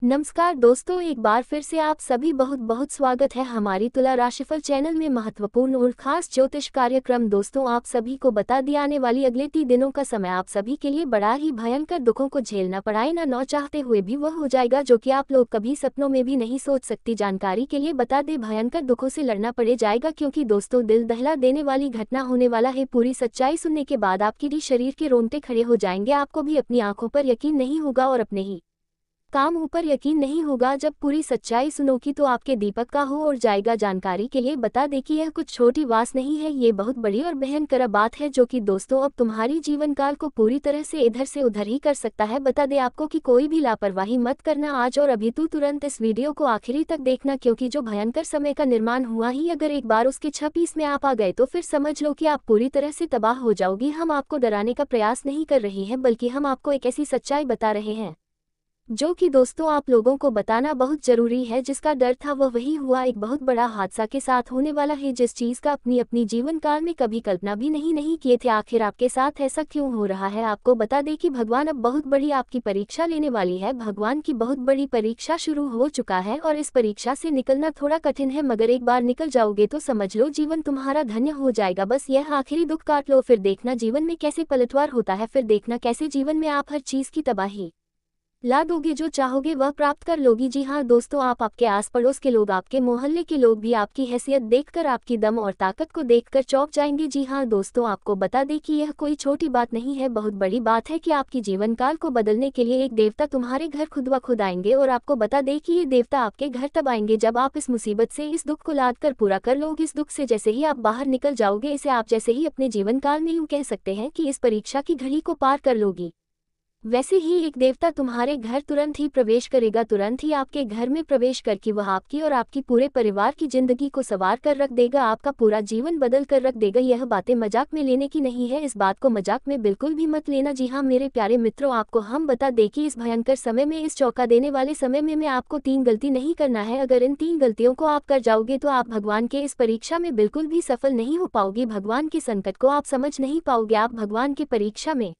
नमस्कार दोस्तों, एक बार फिर से आप सभी बहुत बहुत स्वागत है हमारी तुला राशिफल चैनल में महत्वपूर्ण और खास ज्योतिष कार्यक्रम। दोस्तों, आप सभी को बता दिया आने वाली अगले 3 दिनों का समय आप सभी के लिए बड़ा ही भयंकर दुखों को झेलना पड़ाए ना चाहते हुए भी वह हो जाएगा जो कि आप लोग कभी सपनों में भी नहीं सोच सकती। जानकारी के लिए बता दे, भयंकर दुखों से लड़ना पड़े जाएगा क्योंकि दोस्तों दिल दहला देने वाली घटना होने वाला है। पूरी सच्चाई सुनने के बाद आपके भी शरीर के रोंगटे खड़े हो जाएंगे। आपको भी अपनी आंखों पर यकीन नहीं होगा और अपने ही काम ऊपर यकीन नहीं होगा। जब पूरी सच्चाई सुनोगी तो आपके दीपक का हो और जाएगा। जानकारी के लिए बता दें कि यह कुछ छोटी बात नहीं है, ये बहुत बड़ी और भयंकर बात है जो कि दोस्तों अब तुम्हारी जीवन काल को पूरी तरह से इधर से उधर ही कर सकता है। बता दें आपको कि कोई भी लापरवाही मत करना आज और अभी। तुरंत इस वीडियो को आखिरी तक देखना क्योंकि जो भयंकर समय का निर्माण हुआ ही अगर एक बार उसके 26 में आप आ गए तो फिर समझ लो कि आप पूरी तरह से तबाह हो जाओगी। हम आपको डराने का प्रयास नहीं कर रहे हैं बल्कि हम आपको एक ऐसी सच्चाई बता रहे हैं जो कि दोस्तों आप लोगों को बताना बहुत जरूरी है। जिसका डर था वह वही हुआ। एक बहुत बड़ा हादसा के साथ होने वाला है जिस चीज का अपनी जीवन काल में कभी कल्पना भी नहीं किए थे। आखिर आपके साथ ऐसा क्यों हो रहा है? आपको बता दें कि भगवान अब बहुत बड़ी आपकी परीक्षा लेने वाली है। भगवान की बहुत बड़ी परीक्षा शुरू हो चुका है और इस परीक्षा से निकलना थोड़ा कठिन है, मगर एक बार निकल जाओगे तो समझ लो जीवन तुम्हारा धन्य हो जाएगा। बस यह आखिरी दुख काट लो, फिर देखना जीवन में कैसे पलटवार होता है। फिर देखना कैसे जीवन में आप हर चीज की तबाही ला दोगे, जो चाहोगे वह प्राप्त कर लोगी। जी हाँ दोस्तों, आपके आस पड़ोस के लोग, आपके मोहल्ले के लोग भी आपकी हैसियत देखकर, आपकी दम और ताकत को देखकर चौंक जाएंगे। जी हाँ दोस्तों, आपको बता दें कि यह कोई छोटी बात नहीं है, बहुत बड़ी बात है कि आपकी जीवन काल को बदलने के लिए एक देवता तुम्हारे घर खुद ब खुद आएंगे। और आपको बता दें कि ये देवता आपके घर तब आएंगे जब आप इस मुसीबत से, इस दुख को लाद कर पूरा कर लोगे। इस दुख से जैसे ही आप बाहर निकल जाओगे, इसे आप जैसे ही अपने जीवन काल में यूँ कह सकते हैं कि इस परीक्षा की घड़ी को पार कर लोगी, वैसे ही एक देवता तुम्हारे घर तुरंत ही प्रवेश करेगा। तुरंत ही आपके घर में प्रवेश करके वह आपकी और आपकी पूरे परिवार की जिंदगी को संवार कर रख देगा, आपका पूरा जीवन बदल कर रख देगा। यह बातें मजाक में लेने की नहीं है, इस बात को मजाक में बिल्कुल भी मत लेना। जी हाँ मेरे प्यारे मित्रों, आपको हम बता दें कि इस भयंकर समय में, इस चौंका देने वाले समय में आपको 3 गलती नहीं करना है। अगर इन 3 गलतियों को आप कर जाओगे तो आप भगवान के इस परीक्षा में बिल्कुल भी सफल नहीं हो पाओगे। भगवान के संकट को आप समझ नहीं पाओगे, आप भगवान की परीक्षा में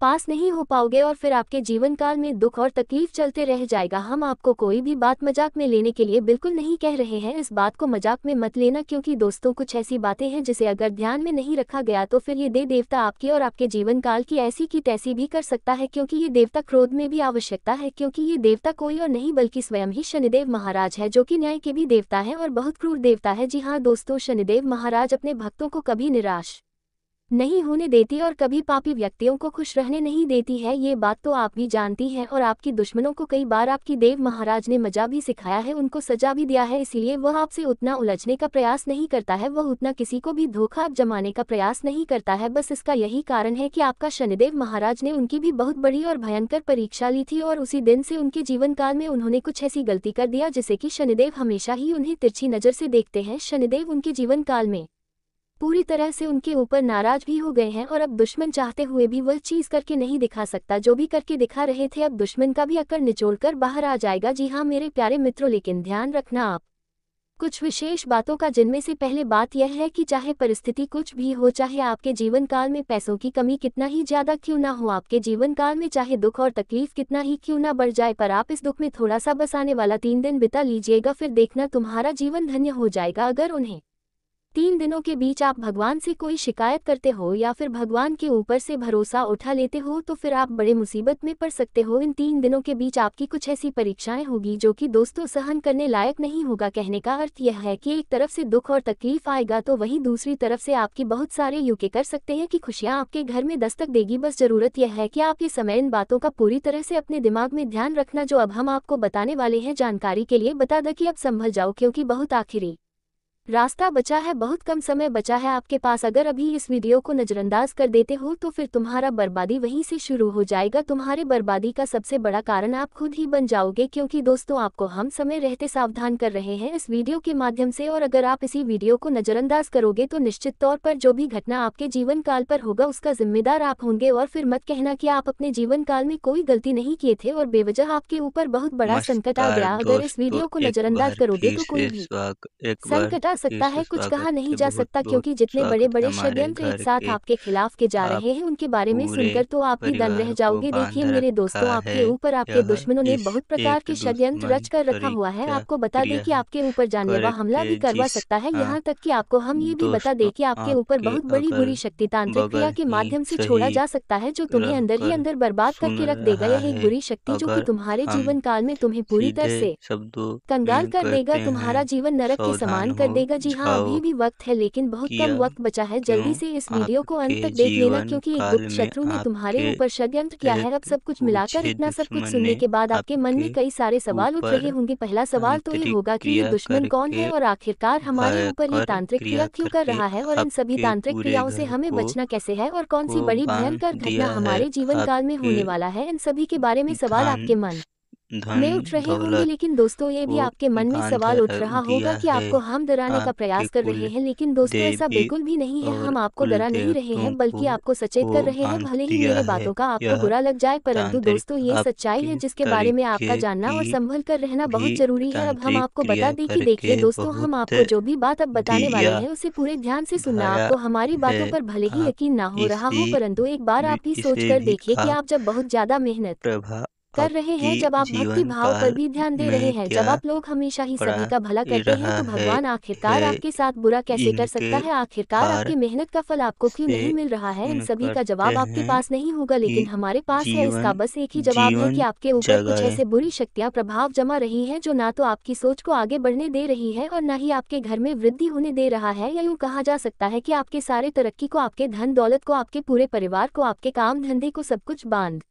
पास नहीं हो पाओगे और फिर आपके जीवन काल में दुख और तकलीफ चलते रह जाएगा। हम आपको कोई भी बात मजाक में लेने के लिए बिल्कुल नहीं कह रहे हैं, इस बात को मजाक में मत लेना क्योंकि दोस्तों कुछ ऐसी बातें हैं जिसे अगर ध्यान में नहीं रखा गया तो फिर ये देवता आपकी और आपके जीवन काल की ऐसी की तैसी भी कर सकता है। क्योंकि ये देवता क्रोध में भी आवश्यकता है, क्योंकि ये देवता कोई और नहीं बल्कि स्वयं ही शनिदेव महाराज है जो कि न्याय के भी देवता है और बहुत क्रूर देवता है। जी हाँ दोस्तों, शनिदेव महाराज अपने भक्तों को कभी निराश नहीं होने देती और कभी पापी व्यक्तियों को खुश रहने नहीं देती है। ये बात तो आप भी जानती हैं और आपकी दुश्मनों को कई बार आपकी देव महाराज ने मजा भी सिखाया है, उनको सजा भी दिया है। इसलिए वह आपसे उतना उलझने का प्रयास नहीं करता है, वह उतना किसी को भी धोखा जमाने का प्रयास नहीं करता है। बस इसका यही कारण है कि आपका शनिदेव महाराज ने उनकी भी बहुत बड़ी और भयंकर परीक्षा ली थी और उसी दिन से उनके जीवन काल में उन्होंने कुछ ऐसी गलती कर दिया जिसे कि शनिदेव हमेशा ही उन्हें तिरछी नजर से देखते हैं। शनिदेव उनके जीवन काल में पूरी तरह से उनके ऊपर नाराज भी हो गए हैं और अब दुश्मन चाहते हुए भी वह चीज करके नहीं दिखा सकता जो भी करके दिखा रहे थे। अब दुश्मन का भी अकड़ निचोड़कर बाहर आ जाएगा। जी हाँ मेरे प्यारे मित्रों, लेकिन ध्यान रखना आप कुछ विशेष बातों का, जिनमें से पहले बात यह है कि चाहे परिस्थिति कुछ भी हो, चाहे आपके जीवन काल में पैसों की कमी कितना ही ज्यादा क्यों ना हो, आपके जीवन काल में चाहे दुख और तकलीफ कितना ही क्यों ना बढ़ जाए, पर आप इस दुख में थोड़ा सा बस आने वाला 3 दिन बिता लीजिएगा, फिर देखना तुम्हारा जीवन धन्य हो जाएगा। अगर उन्हें 3 दिनों के बीच आप भगवान से कोई शिकायत करते हो या फिर भगवान के ऊपर से भरोसा उठा लेते हो तो फिर आप बड़े मुसीबत में पड़ सकते हो। इन 3 दिनों के बीच आपकी कुछ ऐसी परीक्षाएं होगी जो कि दोस्तों सहन करने लायक नहीं होगा। कहने का अर्थ यह है कि एक तरफ से दुख और तकलीफ आएगा तो वहीं दूसरी तरफ से आपकी बहुत सारे यूके कर सकते हैं कि खुशियां आपके घर में दस्तक देगी। बस जरूरत यह है कि आप ये समय इन बातों का पूरी तरह से अपने दिमाग में ध्यान रखना जो अब हम आपको बताने वाले हैं। जानकारी के लिए बता दें कि अब संभल जाओ क्योंकि बहुत आखिरी रास्ता बचा है, बहुत कम समय बचा है आपके पास। अगर अभी इस वीडियो को नजरअंदाज कर देते हो तो फिर तुम्हारा बर्बादी वहीं से शुरू हो जाएगा। तुम्हारे बर्बादी का सबसे बड़ा कारण आप खुद ही बन जाओगे क्योंकि दोस्तों आपको हम समय रहते सावधान कर रहे हैं इस वीडियो के माध्यम से। और अगर आप इसी वीडियो को नजरअंदाज करोगे तो निश्चित तौर पर जो भी घटना आपके जीवन काल पर होगा उसका जिम्मेदार आप होंगे। और फिर मत कहना कि आप अपने जीवन काल में कोई गलती नहीं किए थे और बेवजह आपके ऊपर बहुत बड़ा संकट आ नमस्कार गया। अगर इस दोस्तों, वीडियो को एक नजरअंदाज बार करोगे फिर तो कोई से भी स्वागत एक बार संकट जा सकता है, कुछ कहा स्वागत नहीं है, जा बहुत सकता, बहुत क्योंकि जितने स्वागत बड़े है बड़े हमारे षड्यंत्र एक घर साथ के। आपके खिलाफ के जा आप रहे हैं उनके बारे में पूरे सुनकर तो आप भी दंग रह परिवार को जाओगे। देखिए बांध मेरे रखा दोस्तों, आपके है। ऊपर आपके यह दुश्मनों ने इस बहुत प्रकार एक के षड्यंत्र दुश्मन रच कर रखा परी हुआ है। क्या आपको बता दें क्रिया कि है आपके ऊपर जानलेवा हमला भी करके करवा जिस सकता है, हाँ यहाँ तक कि आपको हम ये भी बता दोस्तों दें कि आपके ऊपर आपके बहुत बड़ी बुरी अगल शक्ति तांत्रिक क्रिया बगल के ही माध्यम से छोड़ा सही जा सकता है, जो तुम्हें अंदर ही रहकर अंदर बर्बाद सुन करके रख देगा। रहा यह एक है। बुरी शक्ति जो कि अगर तुम्हारे हम जीवन काल में तुम्हें पूरी तरह सीधे से शब्दों कंगाल में कर देगा, कहते हैं, तुम्हारा जीवन नरक के सावधान समान कर हो देगा। जी हाँ, जाओ। अभी भी वक्त है, लेकिन बहुत कम किया वक्त बचा है। क्यों जल्दी से इस वीडियो को आपके अंत तक देख लेना, जीवन क्योंकि एक काल गुप्त में शत्रु ने तुम्हारे आपके ऊपर षड्यंत्र किया है। अब एक सब कुछ मिलाकर ओछे इतना सब कुछ दुश्मन सुनने ने के बाद आपके मन में आपके कई सारे सवाल उठ रहे ऊपर होंगे। पहला सवाल तो ये तांत्रिक होगा कि ये क्रिया दुश्मन कौन करके है और आखिरकार हमारे ऊपर ये भयंकर तांत्रिक क्रिया क्रिया क्यों कर करके रहा है, और इन सभी आपके तांत्रिक पूरे क्रियाओं से घर हमें बचना कैसे है, और कौन सी को बड़ी बांध भयंकर घटना दिया है। हमारे जीवन काल में आपके होने वाला है। इन सभी के बारे में सवाल धन आपके मन धन में उठ रहे होंगे, दौलत लेकिन दोस्तों ये भी को आपके मन में बांध सवाल उठ रहा होगा दिया कि है। आपको हम डराने का आपके प्रयास कर कुल रहे हैं, लेकिन दोस्तों ऐसा देवी बिल्कुल भी नहीं है। और हम आपको कुल डरा नहीं रहे देवताओं हैं, बल्कि आपको सचेत कर को रहे हैं। बांध भले ही दिया मेरे है। बातों का आपको यह बुरा लग जाए, परंतु तांत्रिक दोस्तों ये सच्चाई है आपके जिसके बारे में आपका तरीके जानना और की संभल कर रहना भी बहुत जरूरी है। अब हम तांत्रिक आपको बता क्रिया दें कि देखिए करके दोस्तों, हम बहुत आपको जो भी बात अब बताने वाले दिया हैं उसे पूरे ध्यान से सुनना। भाया आपको हमारी है। बातों पर भले ही आप यकीन ना हो रहा हो, परंतु एक बार आप भी सोच इसे कर भी देखिए कि आप आप जब बहुत ज्यादा मेहनत प्रभा कर रहे आपकी हैं, जब आप भक्ति जीवन भाव पर काल भी ध्यान दे रहे में हैं, जब क्या आप लोग हमेशा ही पड़ा सभी का भला करते हैं, रहा तो है। भगवान आखिरकार आपके साथ बुरा कैसे कर इनके सकता है। आखिरकार हार आपकी मेहनत का फल आपको क्यों से नहीं मिल रहा है, इन हम सभी का करते जवाब आपके हैं पास नहीं होगा, लेकिन कि हमारे पास है। इसका जीवन बस एक ही जवाब है कि जीवन आपके ऊपर कुछ जगाए। ऐसे बुरी शक्तियां प्रभाव जमा रही हैं, जो ना तो आपकी सोच को आगे बढ़ने दे रही है और ना ही आपके घर में वृद्धि होने दे रहा है। या यूं कहा जा सकता है कि आपके सारे तरक्की को, आपके धन दौलत को, आपके पूरे परिवार को, आपके काम धंधे को, सब कुछ बांध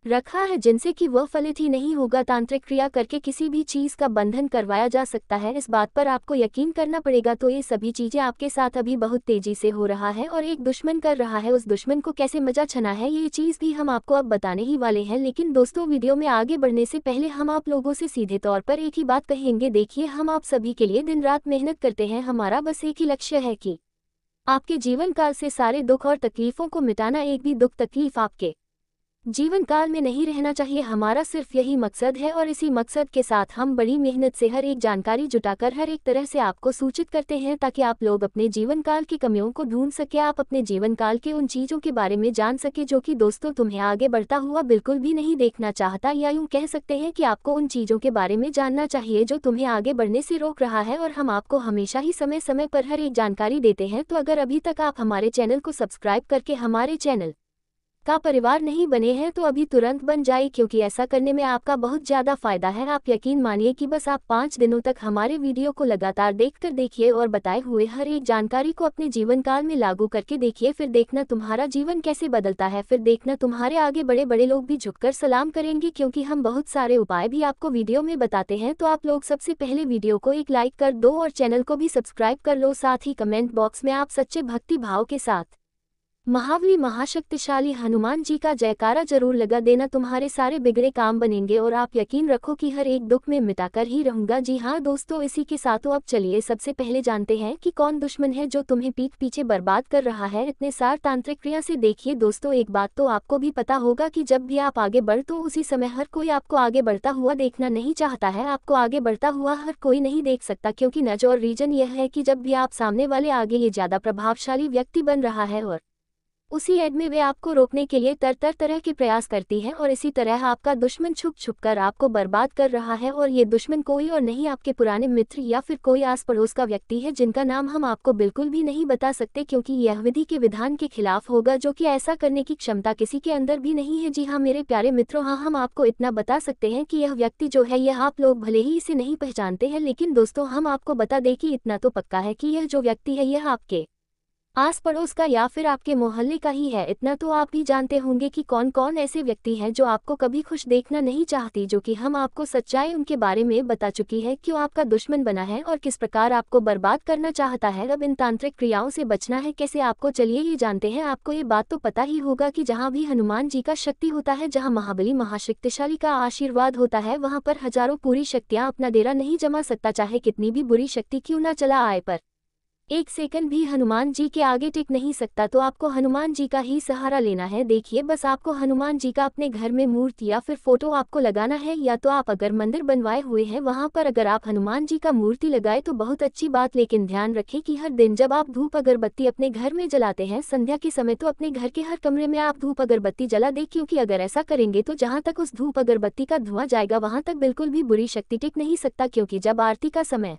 रखा है, जिनसे कि वह फलित ही नहीं होगा। तांत्रिक क्रिया करके किसी भी चीज का बंधन करवाया जा सकता है, इस बात पर आपको यकीन करना पड़ेगा। तो ये सभी चीजें आपके साथ अभी बहुत तेजी से हो रहा है और एक दुश्मन कर रहा है। उस दुश्मन को कैसे मजा छना है, ये चीज भी हम आपको अब बताने ही वाले हैं। लेकिन दोस्तों, वीडियो में आगे बढ़ने से पहले हम आप लोगों से सीधे तौर पर एक ही बात कहेंगे। देखिए, हम आप सभी के लिए दिन रात मेहनत करते हैं, हमारा बस एक ही लक्ष्य है कि आपके जीवन काल से सारे दुख और तकलीफों को मिटाना। एक भी दुख तकलीफ आपके जीवन काल में नहीं रहना चाहिए, हमारा सिर्फ यही मकसद है। और इसी मकसद के साथ हम बड़ी मेहनत से हर एक जानकारी जुटाकर हर एक तरह से आपको सूचित करते हैं, ताकि आप लोग अपने जीवन काल की कमियों को ढूंढ सके, आप अपने जीवन काल के उन चीजों के बारे में जान सके जो कि दोस्तों तुम्हें आगे बढ़ता हुआ बिल्कुल भी नहीं देखना चाहता। या यूं कह सकते हैं कि आपको उन चीजों के बारे में जानना चाहिए जो तुम्हें आगे बढ़ने से रोक रहा है, और हम आपको हमेशा ही समय समय पर हर एक जानकारी देते हैं। तो अगर अभी तक आप हमारे चैनल को सब्सक्राइब करके हमारे चैनल का परिवार नहीं बने हैं, तो अभी तुरंत बन जाए, क्योंकि ऐसा करने में आपका बहुत ज़्यादा फायदा है। आप यकीन मानिए कि बस आप 5 दिनों तक हमारे वीडियो को लगातार देखकर देखिए और बताए हुए हर एक जानकारी को अपने जीवन काल में लागू करके देखिए, फिर देखना तुम्हारा जीवन कैसे बदलता है। फिर देखना तुम्हारे आगे बड़े बड़े लोग भी झुककर सलाम करेंगे, क्योंकि हम बहुत सारे उपाय भी आपको वीडियो में बताते हैं। तो आप लोग सबसे पहले वीडियो को एक लाइक कर दो और चैनल को भी सब्सक्राइब कर लो। साथ ही कमेंट बॉक्स में आप सच्चे भक्ति भाव के साथ महाबली महाशक्तिशाली हनुमान जी का जयकारा जरूर लगा देना, तुम्हारे सारे बिगड़े काम बनेंगे और आप यकीन रखो कि हर एक दुख में मिटाकर ही रहूंगा। जी हाँ दोस्तों, इसी के साथों अब चलिए सबसे पहले जानते हैं कि कौन दुश्मन है जो तुम्हें पीठ पीछे बर्बाद कर रहा है इतने सार तांत्रिक क्रिया से। देखिए दोस्तों, एक बात तो आपको भी पता होगा कि जब भी आप आगे बढ़ तो उसी समय हर कोई आपको आगे बढ़ता हुआ देखना नहीं चाहता है। आपको आगे बढ़ता हुआ हर कोई नहीं देख सकता, क्योंकि नज और रीजन यह है कि जब भी आप सामने वाले आगे ये ज्यादा प्रभावशाली व्यक्ति बन रहा है और उसी एड में वे आपको रोकने के लिए तरह के प्रयास करती है, और इसी तरह आपका दुश्मन छुप छुप कर आपको बर्बाद कर रहा है। और ये दुश्मन कोई और नहीं आपके पुराने मित्र या फिर कोई आस पड़ोस का व्यक्ति है, जिनका नाम हम आपको बिल्कुल भी नहीं बता सकते, क्योंकि यह विधि के विधान के खिलाफ होगा, जो कि ऐसा करने की क्षमता किसी के अंदर भी नहीं है। जी हाँ मेरे प्यारे मित्रों, हाँ हम आपको इतना बता सकते हैं कि यह व्यक्ति जो है, यह आप लोग भले ही इसे नहीं पहचानते हैं, लेकिन दोस्तों हम आपको बता दें कि इतना तो पक्का है कि यह जो व्यक्ति है यह आपके आस पड़ोस का या फिर आपके मोहल्ले का ही है। इतना तो आप भी जानते होंगे कि कौन कौन ऐसे व्यक्ति हैं जो आपको कभी खुश देखना नहीं चाहती, जो कि हम आपको सच्चाई उनके बारे में बता चुकी है, क्यों आपका दुश्मन बना है और किस प्रकार आपको बर्बाद करना चाहता है। अब इन तांत्रिक क्रियाओं से बचना है कैसे, आपको चलिए ये जानते हैं। आपको ये बात तो पता ही होगा कि जहाँ भी हनुमान जी का शक्ति होता है, जहाँ महाबली महाशक्तिशाली का आशीर्वाद होता है, वहाँ पर हजारों पूरी शक्तियाँ अपना डेरा नहीं जमा सकता, चाहे कितनी भी बुरी शक्ति क्यों न चला आए। पर एक सेकंड भी हनुमान जी के आगे टिक नहीं सकता, तो आपको हनुमान जी का ही सहारा लेना है। देखिए, बस आपको हनुमान जी का अपने घर में मूर्ति या फिर फोटो आपको लगाना है, या तो आप अगर मंदिर बनवाए हुए हैं वहां पर अगर आप हनुमान जी का मूर्ति लगाए तो बहुत अच्छी बात। लेकिन ध्यान रखें कि हर दिन जब आप धूप अगरबत्ती अपने घर में जलाते हैं संध्या के समय, तो अपने घर के हर कमरे में आप धूप अगरबत्ती जला दें, क्योंकि अगर ऐसा करेंगे तो जहां तक उस धूप अगरबत्ती का धुआं जाएगा वहां तक बिल्कुल भी बुरी शक्ति टिक नहीं सकता। क्योंकि जब आरती का समय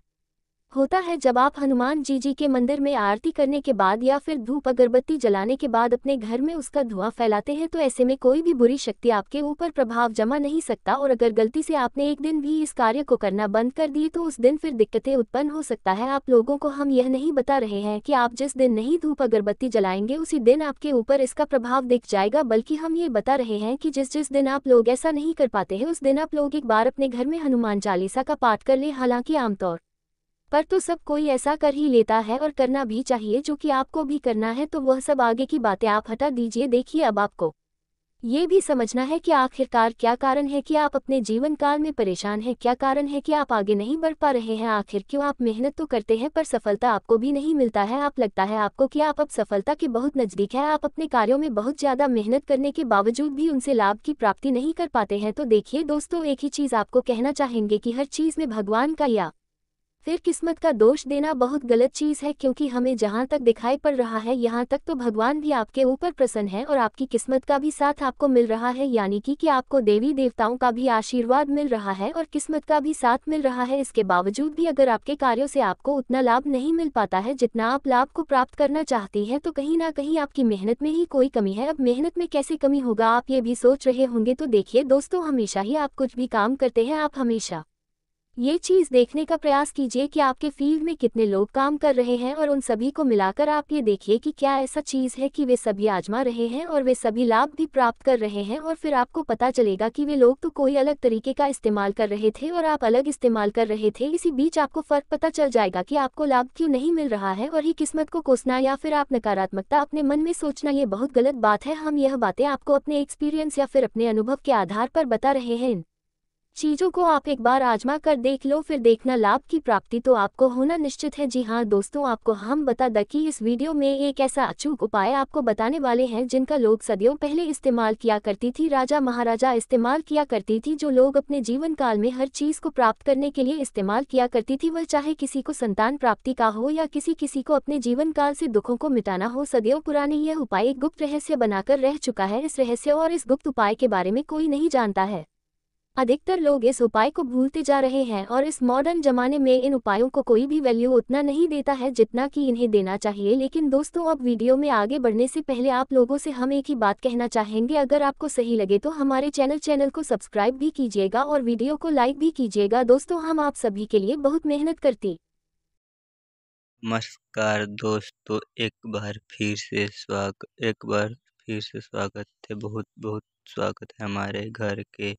होता है, जब आप हनुमान जी के मंदिर में आरती करने के बाद या फिर धूप अगरबत्ती जलाने के बाद अपने घर में उसका धुआं फैलाते हैं, तो ऐसे में कोई भी बुरी शक्ति आपके ऊपर प्रभाव जमा नहीं सकता। और अगर गलती से आपने एक दिन भी इस कार्य को करना बंद कर दिए तो उस दिन फिर दिक्कतें उत्पन्न हो सकता है। आप लोगों को हम यह नहीं बता रहे हैं कि आप जिस दिन नहीं धूप अगरबत्ती जलाएंगे उसी दिन आपके ऊपर इसका प्रभाव दिख जाएगा, बल्कि हम ये बता रहे हैं कि जिस दिन आप लोग ऐसा नहीं कर पाते हैं उस दिन आप लोग एक बार अपने घर में हनुमान चालीसा का पाठ कर ले। हालांकि आमतौर पर तो सब कोई ऐसा कर ही लेता है और करना भी चाहिए, जो कि आपको भी करना है, तो वह सब आगे की बातें आप हटा दीजिए। देखिए, अब आपको ये भी समझना है कि आखिरकार क्या कारण है कि आप अपने जीवन काल में परेशान हैं, क्या कारण है कि आप आगे नहीं बढ़ पा रहे हैं। आखिर क्यों आप मेहनत तो करते हैं पर सफलता आपको भी नहीं मिलता है। आप लगता है आपको कि आप अब सफलता के बहुत नज़दीक है, आप अपने कार्यों में बहुत ज़्यादा मेहनत करने के बावजूद भी उनसे लाभ की प्राप्ति नहीं कर पाते हैं। तो देखिए दोस्तों, एक ही चीज़ आपको कहना चाहेंगे कि हर चीज़ में भगवान का या फिर किस्मत का दोष देना बहुत गलत चीज़ है, क्योंकि हमें जहाँ तक दिखाई पड़ रहा है यहाँ तक तो भगवान भी आपके ऊपर प्रसन्न है और आपकी किस्मत का भी साथ आपको मिल रहा है, यानी कि आपको देवी देवताओं का भी आशीर्वाद मिल रहा है और किस्मत का भी साथ मिल रहा है। इसके बावजूद भी अगर आपके कार्यों से आपको उतना लाभ नहीं मिल पाता है जितना आप लाभ को प्राप्त करना चाहती हैं, तो कहीं ना कहीं आपकी मेहनत में ही कोई कमी है। अब मेहनत में कैसे कमी होगा आप ये भी सोच रहे होंगे। तो देखिए दोस्तों, हमेशा ही आप कुछ भी काम करते हैं आप हमेशा ये चीज़ देखने का प्रयास कीजिए कि आपके फील्ड में कितने लोग काम कर रहे हैं और उन सभी को मिलाकर आप ये देखिए कि क्या ऐसा चीज़ है कि वे सभी आजमा रहे हैं और वे सभी लाभ भी प्राप्त कर रहे हैं। और फिर आपको पता चलेगा कि वे लोग तो कोई अलग तरीके का इस्तेमाल कर रहे थे और आप अलग इस्तेमाल कर रहे थे। इसी बीच आपको फ़र्क पता चल जाएगा कि आपको लाभ क्यों नहीं मिल रहा है। और ही किस्मत को कोसना या फिर आप नकारात्मकता अपने मन में सोचना, ये बहुत गलत बात है। हम यह बातें आपको अपने एक्सपीरियंस या फिर अपने अनुभव के आधार पर बता रहे हैं। चीज़ों को आप एक बार आजमा कर देख लो, फिर देखना लाभ की प्राप्ति तो आपको होना निश्चित है। जी हाँ दोस्तों, आपको हम बता दें कि इस वीडियो में एक ऐसा अचूक उपाय आपको बताने वाले हैं जिनका लोग सदियों पहले इस्तेमाल किया करती थी, राजा महाराजा इस्तेमाल किया करती थी। जो लोग अपने जीवन काल में हर चीज़ को प्राप्त करने के लिए इस्तेमाल किया करती थी, वह चाहे किसी को संतान प्राप्ति का हो या किसी को अपने जीवन काल से दुखों को मिटाना हो, सदियों पुरानी यह उपाय एक गुप्त रहस्य बनाकर रह चुका है। इस रहस्य और इस गुप्त उपाय के बारे में कोई नहीं जानता है। अधिकतर लोग इस उपाय को भूलते जा रहे हैं और इस मॉडर्न जमाने में इन उपायों को कोई भी वैल्यू उतना नहीं देता है जितना कि इन्हें देना चाहिए। लेकिन दोस्तों, अब वीडियो में आगे बढ़ने से पहले आप लोगों से हम एक ही बात कहना चाहेंगे, अगर आपको सही लगे तो हमारे चैनल को सब्सक्राइब भी कीजिएगा और वीडियो को लाइक भी कीजिएगा। दोस्तों, हम आप सभी के लिए बहुत मेहनत करती नमस्कार दोस्तों, एक बार फिर से स्वागत है। बहुत बहुत स्वागत है हमारे घर के।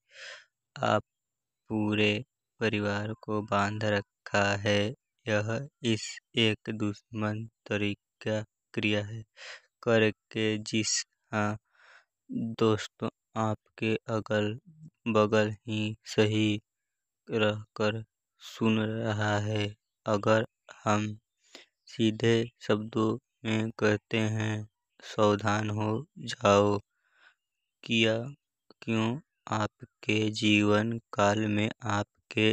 आप पूरे परिवार को बांध रखा है। यह इस एक दुश्मन तरीका क्रिया है करके जिस हाँ दोस्तों, आपके अगल बगल ही सही रहकर सुन रहा है। अगर हम सीधे शब्दों में कहते हैं, सावधान हो जाओ। किया क्यों आपके जीवन काल में आपके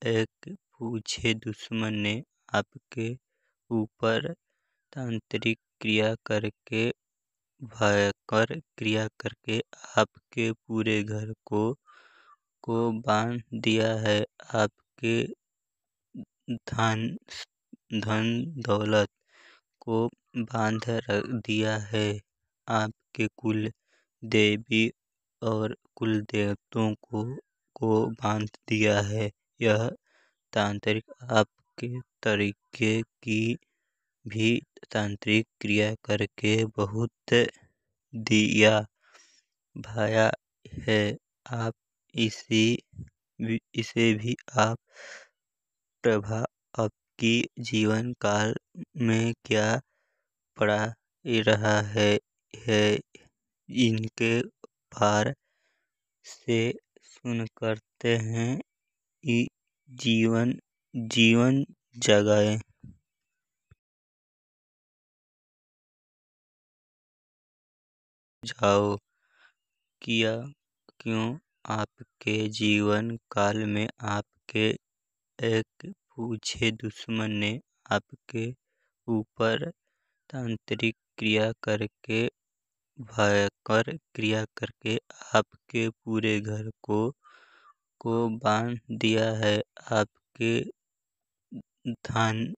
एक पूछे दुश्मन ने आपके ऊपर तांत्रिक क्रिया करके भयंकर क्रिया करके आपके पूरे घर को बांध दिया है। आपके धन धन दौलत को बांध दिया है। आपके कुल देवी और कुल देवताओं को बांध दिया है। यह तांत्रिक आपके तरीके की भी तांत्रिक क्रिया करके बहुत दिया भाया है। आप इसे भी आप प्रभा आपकी जीवन काल में क्या पड़ा रहा है इनके पार से सुन करते हैं कि जीवन जीवन जगाए। जाओ। क्यों आपके जीवन काल में आपके एक पूछे दुश्मन ने आपके ऊपर तांत्रिक क्रिया करके भयंकर क्रिया करके आपके पूरे घर को बांध दिया है। आपके धन